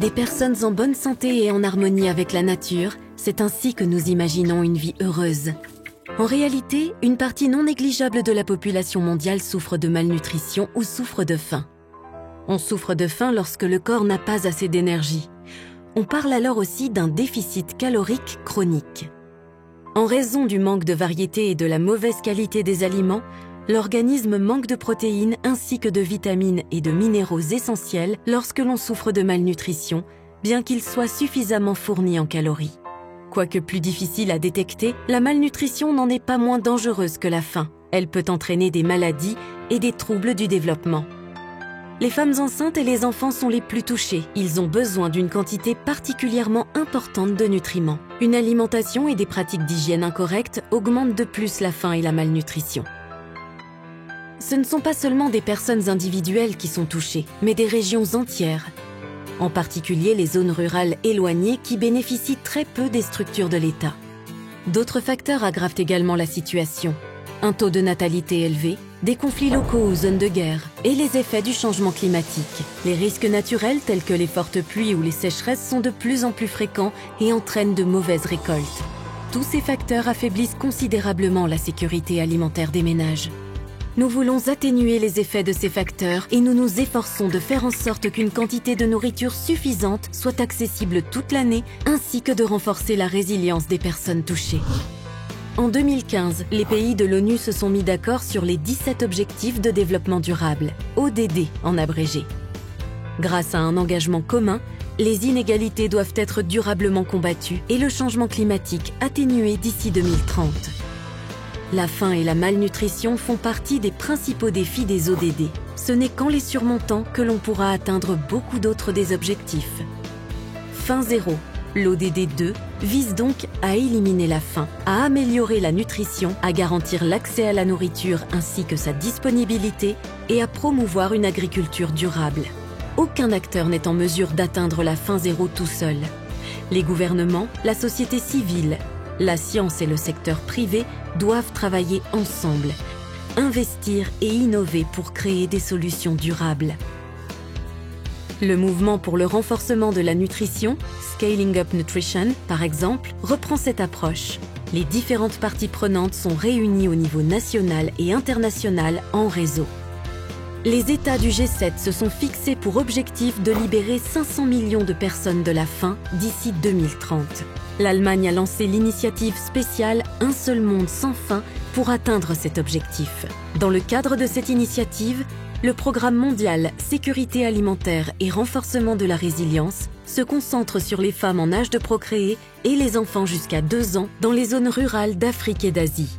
Des personnes en bonne santé et en harmonie avec la nature, c'est ainsi que nous imaginons une vie heureuse. En réalité, une partie non négligeable de la population mondiale souffre de malnutrition ou souffre de faim. On souffre de faim lorsque le corps n'a pas assez d'énergie. On parle alors aussi d'un déficit calorique chronique. En raison du manque de variété et de la mauvaise qualité des aliments, l'organisme manque de protéines ainsi que de vitamines et de minéraux essentiels lorsque l'on souffre de malnutrition, bien qu'ils soient suffisamment fournis en calories. Quoique plus difficile à détecter, la malnutrition n'en est pas moins dangereuse que la faim. Elle peut entraîner des maladies et des troubles du développement. Les femmes enceintes et les enfants sont les plus touchés. Ils ont besoin d'une quantité particulièrement importante de nutriments. Une alimentation et des pratiques d'hygiène incorrectes augmentent de plus la faim et la malnutrition. Ce ne sont pas seulement des personnes individuelles qui sont touchées, mais des régions entières. En particulier les zones rurales éloignées qui bénéficient très peu des structures de l'État. D'autres facteurs aggravent également la situation. Un taux de natalité élevé, des conflits locaux ou zones de guerre, et les effets du changement climatique. Les risques naturels tels que les fortes pluies ou les sécheresses sont de plus en plus fréquents et entraînent de mauvaises récoltes. Tous ces facteurs affaiblissent considérablement la sécurité alimentaire des ménages. Nous voulons atténuer les effets de ces facteurs et nous nous efforçons de faire en sorte qu'une quantité de nourriture suffisante soit accessible toute l'année, ainsi que de renforcer la résilience des personnes touchées. En 2015, les pays de l'ONU se sont mis d'accord sur les 17 objectifs de développement durable, ODD en abrégé. Grâce à un engagement commun, les inégalités doivent être durablement combattues et le changement climatique atténué d'ici 2030. La faim et la malnutrition font partie des principaux défis des ODD. Ce n'est qu'en les surmontant que l'on pourra atteindre beaucoup d'autres des objectifs. Faim zéro. L'ODD 2 vise donc à éliminer la faim, à améliorer la nutrition, à garantir l'accès à la nourriture ainsi que sa disponibilité et à promouvoir une agriculture durable. Aucun acteur n'est en mesure d'atteindre la faim zéro tout seul. Les gouvernements, la société civile, la science et le secteur privé doivent travailler ensemble, investir et innover pour créer des solutions durables. Le mouvement pour le renforcement de la nutrition, Scaling Up Nutrition, par exemple, reprend cette approche. Les différentes parties prenantes sont réunies au niveau national et international en réseau. Les États du G7 se sont fixés pour objectif de libérer 500 millions de personnes de la faim d'ici 2030. L'Allemagne a lancé l'initiative spéciale Un seul monde sans faim pour atteindre cet objectif. Dans le cadre de cette initiative, le programme mondial Sécurité alimentaire et renforcement de la résilience se concentre sur les femmes en âge de procréer et les enfants jusqu'à 2 ans dans les zones rurales d'Afrique et d'Asie.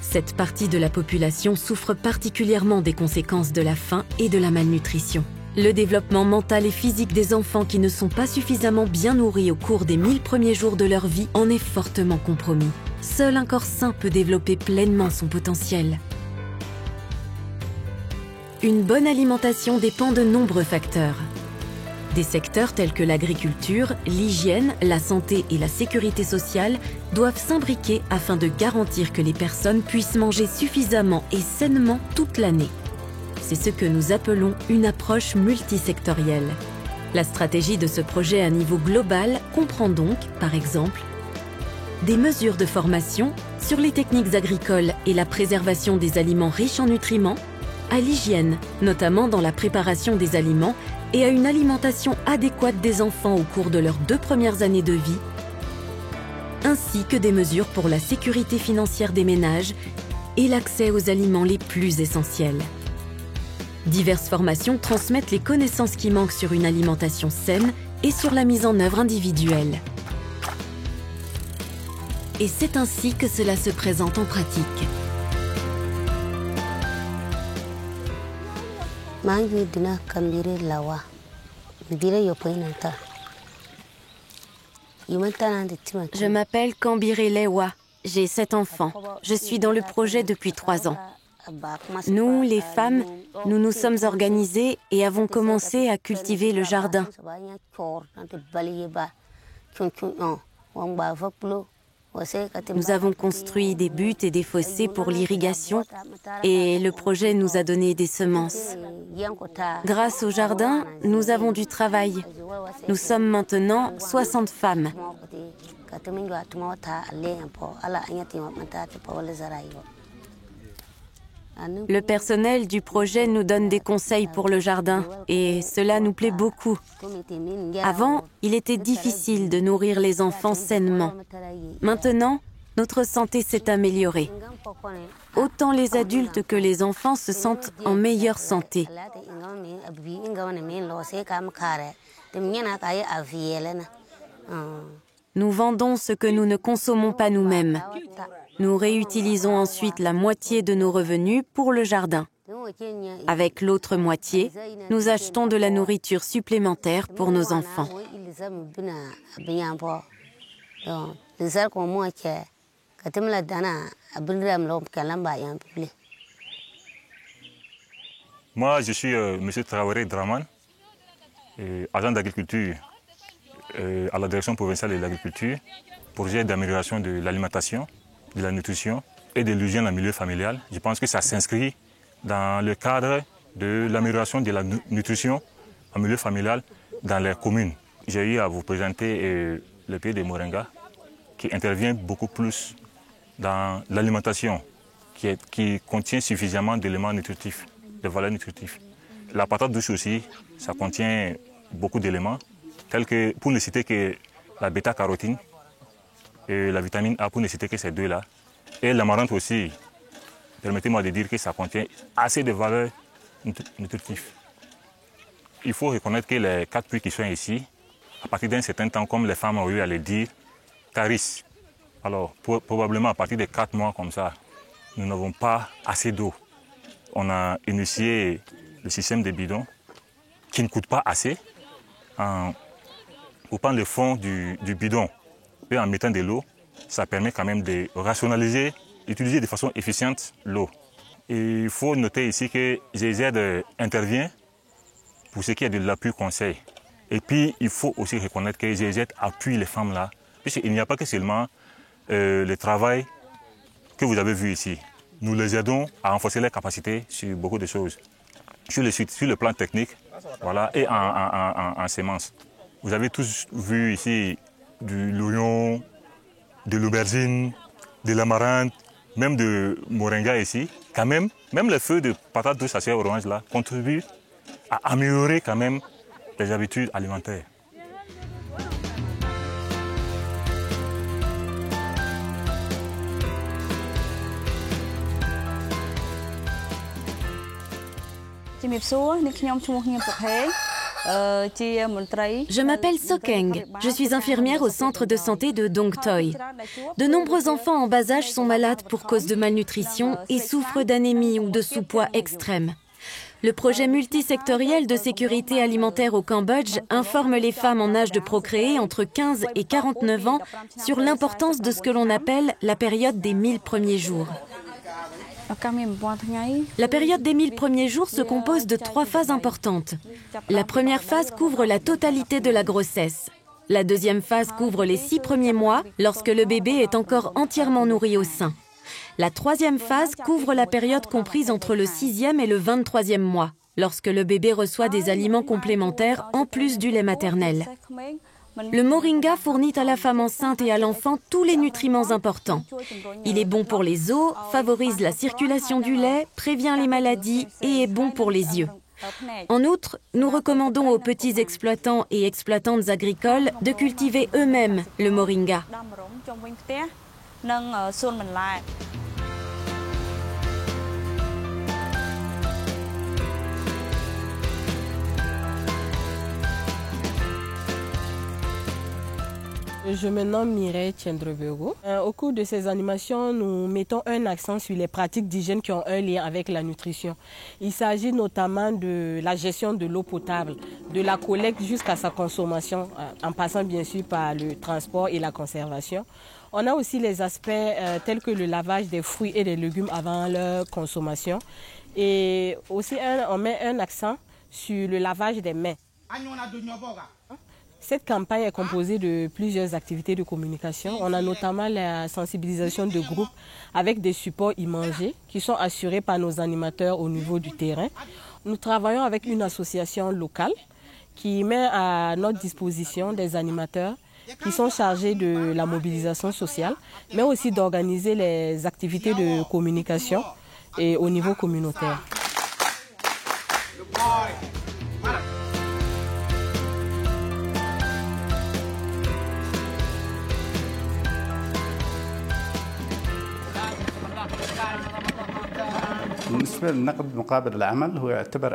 Cette partie de la population souffre particulièrement des conséquences de la faim et de la malnutrition. Le développement mental et physique des enfants qui ne sont pas suffisamment bien nourris au cours des 1000 premiers jours de leur vie en est fortement compromis. Seul un corps sain peut développer pleinement son potentiel. Une bonne alimentation dépend de nombreux facteurs. Des secteurs tels que l'agriculture, l'hygiène, la santé et la sécurité sociale doivent s'imbriquer afin de garantir que les personnes puissent manger suffisamment et sainement toute l'année. C'est ce que nous appelons une approche multisectorielle. La stratégie de ce projet à niveau global comprend donc, par exemple, des mesures de formation sur les techniques agricoles et la préservation des aliments riches en nutriments, à l'hygiène, notamment dans la préparation des aliments, et à une alimentation adéquate des enfants au cours de leurs 2 premières années de vie, ainsi que des mesures pour la sécurité financière des ménages et l'accès aux aliments les plus essentiels. Diverses formations transmettent les connaissances qui manquent sur une alimentation saine et sur la mise en œuvre individuelle. Et c'est ainsi que cela se présente en pratique. Je m'appelle Kambire Lewa. J'ai 7 enfants. Je suis dans le projet depuis 3 ans. Nous, les femmes, nous nous sommes organisées et avons commencé à cultiver le jardin. Nous avons construit des buttes et des fossés pour l'irrigation et le projet nous a donné des semences. Grâce au jardin, nous avons du travail. Nous sommes maintenant 60 femmes. Le personnel du projet nous donne des conseils pour le jardin et cela nous plaît beaucoup. Avant, il était difficile de nourrir les enfants sainement. Maintenant, notre santé s'est améliorée. Autant les adultes que les enfants se sentent en meilleure santé. Nous vendons ce que nous ne consommons pas nous-mêmes. Nous réutilisons ensuite la moitié de nos revenus pour le jardin. Avec l'autre moitié, nous achetons de la nourriture supplémentaire pour nos enfants. Moi, je suis M. Traoré Draman, agent d'agriculture à la direction provinciale de l'agriculture, projet d'amélioration de l'alimentation, de la nutrition et de l'hygiène en milieu familial. Je pense que ça s'inscrit dans le cadre de l'amélioration de la nutrition en milieu familial dans les communes. J'ai eu à vous présenter le pays de Moringa, qui intervient beaucoup plus dans l'alimentation, qui contient suffisamment d'éléments nutritifs, de valeurs nutritives. La patate douce aussi, ça contient beaucoup d'éléments, tels que, pour ne citer que la bêta-carotine et la vitamine A, pour ne citer que ces deux-là. Et l'amarante aussi, permettez-moi de dire que ça contient assez de valeurs nutritives. Il faut reconnaître que les 4 puits qui sont ici, à partir d'un certain temps, comme les femmes ont eu à le dire, tarissent. Alors, probablement à partir de 4 mois comme ça, nous n'avons pas assez d'eau. On a initié le système de bidons qui ne coûte pas assez. En coupant le fond du bidon et en mettant de l'eau, ça permet quand même de rationaliser, d'utiliser de façon efficiente l'eau. Il faut noter ici que GIZ intervient pour ce qui est de l'appui conseil. Et puis, il faut aussi reconnaître que GIZ appuie les femmes là, puisqu'il n'y a pas que seulement le travail que vous avez vu ici. Nous les aidons à renforcer leurs capacités sur beaucoup de choses. Sur le plan technique, voilà, et en semences. Vous avez tous vu ici du l'oignon, de l'aubergine, de l'amarante, même de moringa ici. Quand même les feux de patates douces à chair orange là contribuent à améliorer quand même les habitudes alimentaires. Je m'appelle Sokeng. Je suis infirmière au centre de santé de Dong Toi. De nombreux enfants en bas âge sont malades pour cause de malnutrition et souffrent d'anémie ou de sous-poids extrême. Le projet multisectoriel de sécurité alimentaire au Cambodge informe les femmes en âge de procréer entre 15 et 49 ans sur l'importance de ce que l'on appelle la période des 1000 premiers jours. La période des 1000 premiers jours se compose de 3 phases importantes. La première phase couvre la totalité de la grossesse. La deuxième phase couvre les 6 premiers mois, lorsque le bébé est encore entièrement nourri au sein. La troisième phase couvre la période comprise entre le 6e et le 23e mois, lorsque le bébé reçoit des aliments complémentaires en plus du lait maternel. Le moringa fournit à la femme enceinte et à l'enfant tous les nutriments importants. Il est bon pour les os, favorise la circulation du lait, prévient les maladies et est bon pour les yeux. En outre, nous recommandons aux petits exploitants et exploitantes agricoles de cultiver eux-mêmes le moringa. Je me nomme Mireille Tchendrevego. Au cours de ces animations, nous mettons un accent sur les pratiques d'hygiène qui ont un lien avec la nutrition. Il s'agit notamment de la gestion de l'eau potable, de la collecte jusqu'à sa consommation, en passant bien sûr par le transport et la conservation. On a aussi les aspects tels que le lavage des fruits et des légumes avant leur consommation. Et aussi, on met un accent sur le lavage des mains. Cette campagne est composée de plusieurs activités de communication. On a notamment la sensibilisation de groupe avec des supports imagés qui sont assurés par nos animateurs au niveau du terrain. Nous travaillons avec une association locale qui met à notre disposition des animateurs qui sont chargés de la mobilisation sociale, mais aussi d'organiser les activités de communication et au niveau communautaire.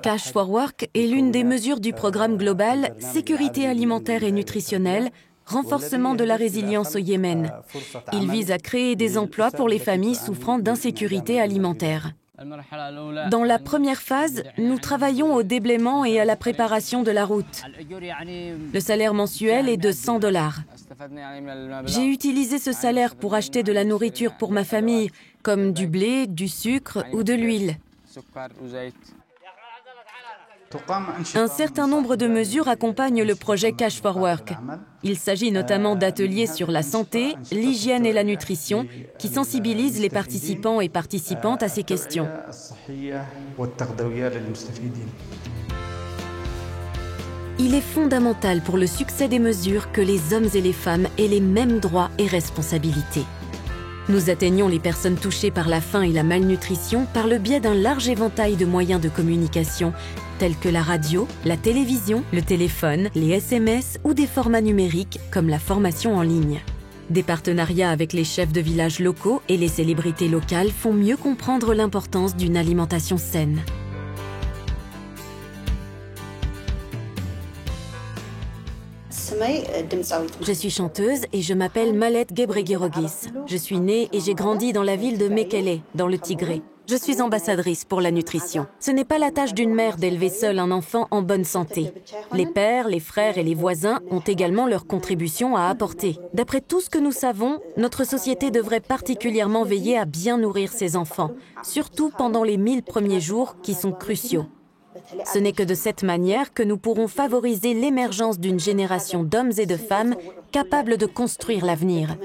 Cash for Work est l'une des mesures du programme global Sécurité alimentaire et nutritionnelle, renforcement de la résilience au Yémen. Il vise à créer des emplois pour les familles souffrant d'insécurité alimentaire. Dans la première phase, nous travaillons au déblaiement et à la préparation de la route. Le salaire mensuel est de $100. J'ai utilisé ce salaire pour acheter de la nourriture pour ma famille, comme du blé, du sucre ou de l'huile. Un certain nombre de mesures accompagnent le projet Cash for Work. Il s'agit notamment d'ateliers sur la santé, l'hygiène et la nutrition qui sensibilisent les participants et participantes à ces questions. Il est fondamental pour le succès des mesures que les hommes et les femmes aient les mêmes droits et responsabilités. Nous atteignons les personnes touchées par la faim et la malnutrition par le biais d'un large éventail de moyens de communication, tels que la radio, la télévision, le téléphone, les SMS ou des formats numériques comme la formation en ligne. Des partenariats avec les chefs de villages locaux et les célébrités locales font mieux comprendre l'importance d'une alimentation saine. Je suis chanteuse et je m'appelle Malet Gebreguirogis. Je suis née et j'ai grandi dans la ville de Mekele, dans le Tigré. Je suis ambassadrice pour la nutrition. Ce n'est pas la tâche d'une mère d'élever seule un enfant en bonne santé. Les pères, les frères et les voisins ont également leur contribution à apporter. D'après tout ce que nous savons, notre société devrait particulièrement veiller à bien nourrir ses enfants, surtout pendant les 1000 premiers jours qui sont cruciaux. Ce n'est que de cette manière que nous pourrons favoriser l'émergence d'une génération d'hommes et de femmes capables de construire l'avenir.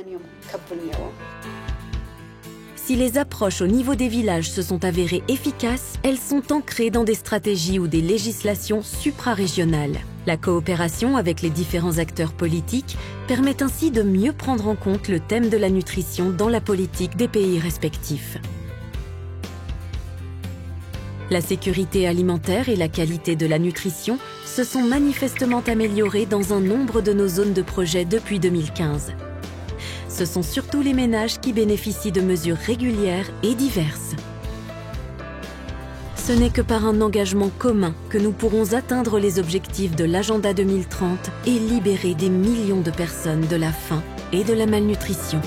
Si les approches au niveau des villages se sont avérées efficaces, elles sont ancrées dans des stratégies ou des législations suprarégionales. La coopération avec les différents acteurs politiques permet ainsi de mieux prendre en compte le thème de la nutrition dans la politique des pays respectifs. La sécurité alimentaire et la qualité de la nutrition se sont manifestement améliorées dans un nombre de nos zones de projet depuis 2015. Ce sont surtout les ménages qui bénéficient de mesures régulières et diverses. Ce n'est que par un engagement commun que nous pourrons atteindre les objectifs de l'Agenda 2030 et libérer des millions de personnes de la faim et de la malnutrition.